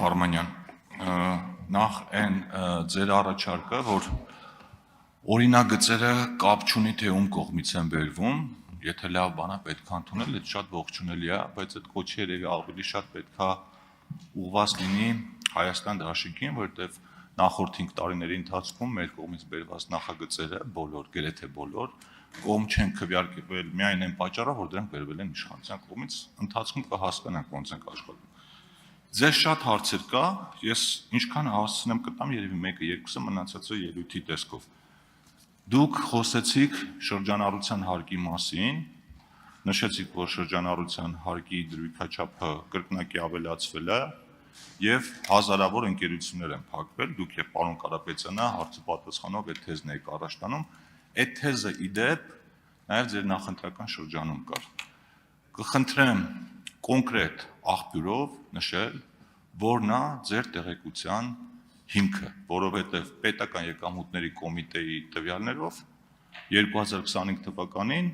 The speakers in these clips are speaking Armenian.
Արմանյան, նախ այն ձեր առաջարկը, որ օրինագծերը կապ չունի թե ում կողմից են բերվում, եթե լավ բան է պետք է ընդունել, այդ շատ ողջունելի է, բայց այդ կոչի երևի ավելի շատ պետք է ուղղված լինի Հայաստան դաշինքին, որովհետև նախորդ 5 տարիների ընթացքում մեր կողմից բերված նախագծերը բոլոր, գրեթե բոլոր կողմ չեն քվեարկվել միայն այն պատճառով, որ դրանք բերվել են իշխանության կողմից, ընթացքում կհասկանանք ոնց ենք աշխատում։ Ձեզ շատ հարցեր կա, ես ինչքան հասցնեմ կտամ, երևի մեկը, երկուսը մնացածը ելույթի տեսքով։ Դուք խոսեցիք շրջանառության հարկի մասին, նշեցիք, որ շրջանառության հարկի դրույքաչափը կրկնակի ավելացվել է եւ հազարավոր ընկերություններ են փակվել, դուք եւ պարոն Կարապետյանը հարցը պատասխանով այդ թեզն եք առաջ տանում, այդ թեզը իդեպ նաեւ ձեր նախընտրական շրջանում կար։ Կխնդրեմ կոնկրետ աղբյուրով նշել, որն է ձեր տեղեկության հիմքը, որովհետև պետական եկամուտների կոմիտեի տվյալներով 2025 թվականին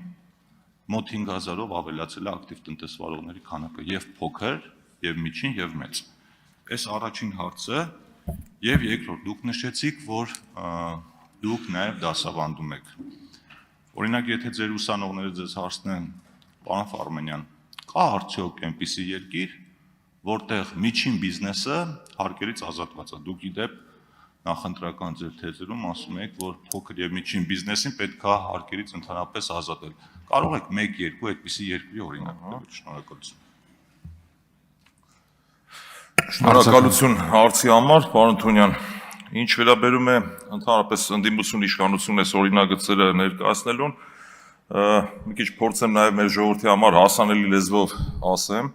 մոտ 5000-ով ավելացել է ակտիվ տնտեսվարողների քանակը եւ փոքր, եւ միջին, եւ մեծ։ Այս առաջին հարցը եւ երկրորդ դուք նշեցիք, որ դուք նաեւ դասավանդում եք։ Օրինակ, եթե ձեր ուսանողները ձեզ հարցնեն, պարոն Ֆարմենյան, կա արդյոք այնպիսի երկիր, որտեղ միջին բիզնեսը հարկերից ազատված է։ Դուք իդեպ նախընտրական ձեր թեզերում ասում եք, որ փոքր եւ միջին բիզնեսին պետք է հարկերից ընդհանրապես ազատել։ Կարող եք 1-2 այդպիսի երկրի օրինակ տալ։ Շնորհակալություն։ Շնորհակալություն հարցի համար, պարոն Թունյան։ Ինչ վերաբերում է ընդհանրապես ընդդիմություն իշխանություն այս օրինագծերը ներկայացնելուն, մի քիչ փորձեմ նաև մեր ժողովրդի համար հասանելի լեզվով ասեմ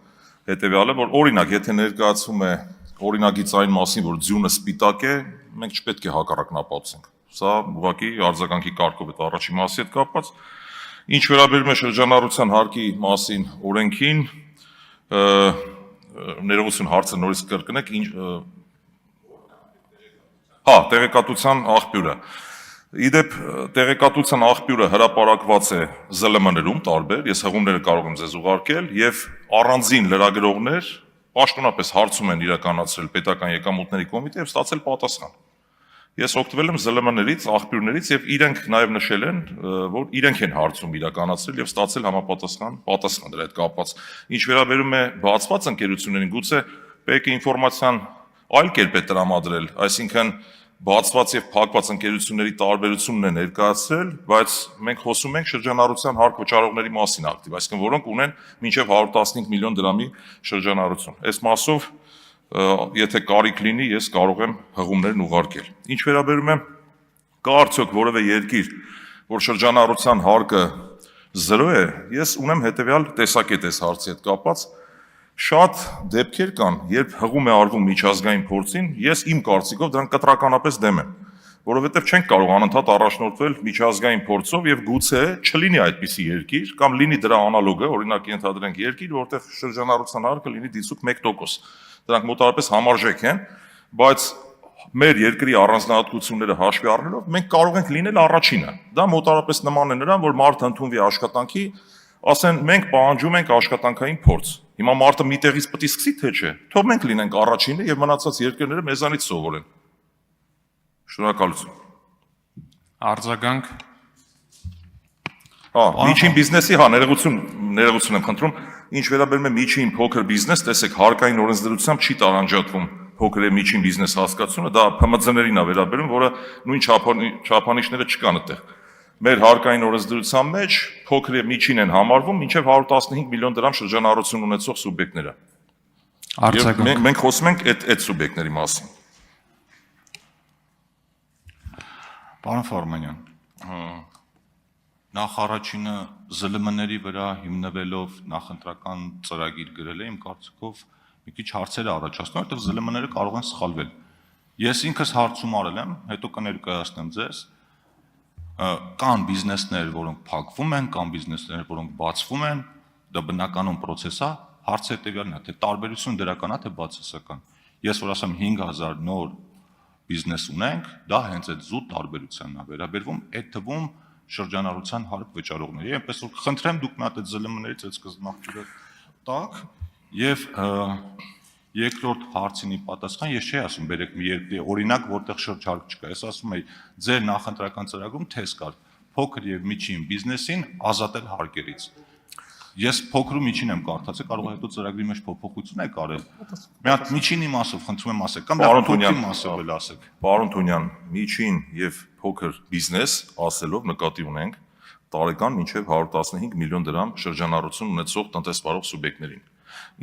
հետեւյալը, որ օրինակ, եթե ներկայացվում է օրինագիծ այն մասին, որ ձյունը սպիտակ է, մենք չպետք է հակառակն ապացուցենք։ Սա ուղղակի արձագանքի կարգով է առաջի մասի հետ կապված։ Ինչ վերաբերում է շրջանառության հարկի մասին օրենքին, ներողություն հարցը նորից կրկնեք, տեղեկատվության աղբյուրը։ Իդեպ տեղեկատվության աղբյուրը հրապարակված է ԶԼՄ-ներում տարբեր, ես հղումները կարող եմ ձեզ ուղարկել եւ առանձին լրագրողներ պաշտոնապես հարցում են իրականացրել պետական եկամուտների կոմիտե եւ ստացել պատասխան։ Ես օգտվել եմ ԶԼՄ-ներից, աղբյուրներից եւ իրենք նաեւ նշել են, որ իրենք են հարցում իրականացրել եւ ստացել համապատասխան պատասխան դրա հետ կապված։ Ինչ վերաբերում է բացված ընկերություններին, գուցե պետք է ինֆորմացիան այլ կերպ է տրամադրել, այսինքն բացված եւ փակված ընկերությունների տարբերությունն է ներկայացրել, բայց մենք խոսում ենք շրջանառության հարկ վճարողների մասին ակտիվ, այսինքն որոնք ունեն մինչեւ 115 միլիոն դրամի շրջանառություն։ Այս մասով եթե կարիք լինի, ես կարող եմ հղումներն ուղարկել։ Ինչ վերաբերում է կա արդյոք որևէ երկիր, որ շրջանառության հարկը 0 է, ես ունեմ հետեւյալ տեսակետ այս հարցի հետ կապված։ Շատ դեպքեր կան, երբ հղում է արվում միջազգային փորձին, ես իմ կարծիքով դրան կտրականապես դեմ եմ, որովհետև չենք կարող անընդհատ առաջնորդվել միջազգային փորձով եւ գուցե չլինի այդպիսի երկիր, կամ լինի դրա անալոգը, օրինակ ենթադրենք երկիր, որտեղ շրջանառության հարկը լինի դիցուք 1%։ Դրանք մոտավորապես համարժեք են, բայց մեր երկրի առանձնահատկությունները հաշվի առնելով մենք կարող ենք լինել առաջինը։ Դա մոտավորապես նման է նրան, որ մարդը ընդունվի աշխատանքի, ասեն մենք պահանջում ենք աշխատանքային փորձ։ Հիմա մարդը մի տեղից պետք է սկսի թե չէ։ Թող մենք լինենք առաջինը եւ մնացած երկրները մեզանից սովորեն։ Շնորհակալություն։ Արձագանք։ Միջին բիզնեսի, ներողություն եմ խնդրում, ինչ վերաբերում է միջին փոքր բիզնես, տեսեք, հարկային օրենսդրությամբ չի տարանջատվում փոքր եւ միջին բիզնես հասկացությունը, դա ՓՄԾ-ներին է վերաբերում, որը նույն չափանիշները չկան այդտեղ։ Մեր հարկային օրենսդրության մեջ փոքր եւ միջին են համարվում մինչեւ 115 միլիոն դրամ շրջանառություն ունեցող սուբյեկտները։ Արձագանք։ Մենք խոսում ենք այդ սուբյեկտների մասին։ Պարոն Ֆարմանյան, նախ առաջինը ԶԼՄ-ների վրա հիմնվելով նախընտրական ծրագիր գրել է, իմ կարծիքով մի քիչ հարցեր առաջացնում, որտեղ ԶԼՄ-ները կարող են սխալվել։ Ես ինքս հարցում արել եմ, հետո կներկայացնեմ ձեզ, կան բիզնեսներ, որոնք փակվում են, կան բիզնեսներ, որոնք բացվում են, դա բնականon process է, հարցը հետեւյալն է, թե տարբերություն դրական է, թե բացասական։ Ես որ ասեմ 5000 նոր բիզնես ունենք, դա հենց այդ զուտ տարբերությանն է վերաբերվում, այդ թվում շրջանառության հարկ վճարողների, այնպես որ խնդրեմ դուք մի հատ այդ ԶԼՄ-ներից այդ սկզբնաղբյուրը տաք եւ Երկրորդ հարցինի պատասխան ես չի ասում բերեք մի երկրի օրինակ, որտեղ շրջարկ չկա։ Ես ասում եմ, ձեր նախընտրական ծրագրում թեզ կար փոքր եւ միջին բիզնեսին ազատել հարկերից։ Ես փոքր ու միջին եմ կարդացել, կարող է հետո ծրագրի մեջ փոփոխություն եք արել։ Մի հատ միջինի մասով խնդրում եմ ասեք, կամ փոքրի մասով էլ ասեք։ Պարոն Թունյան, միջին եւ փոքր բիզնես ասելով նկատի ունենք տարեկան մինչև 115 միլիոն դրամ շրջանառություն ունեցող տնտեսվարող սուբյեկտներին։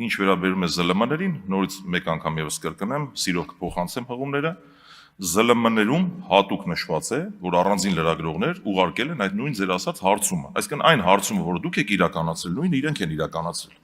Ինչ վերաբերում է ԶԼՄ-ներին, նորից մեկ անգամ եւս կրկնեմ, սիրով կփոխանցեմ հղումները, ԶԼՄ-ներում հատուկ նշված է, որ առանձին լրագրողներ ուղարկել են այդ նույն ձեր ասած հարցումը։ Այսինքն այն հարցումը, որը դուք եք իրականացրել, նույնը իրենք են իրականացրել։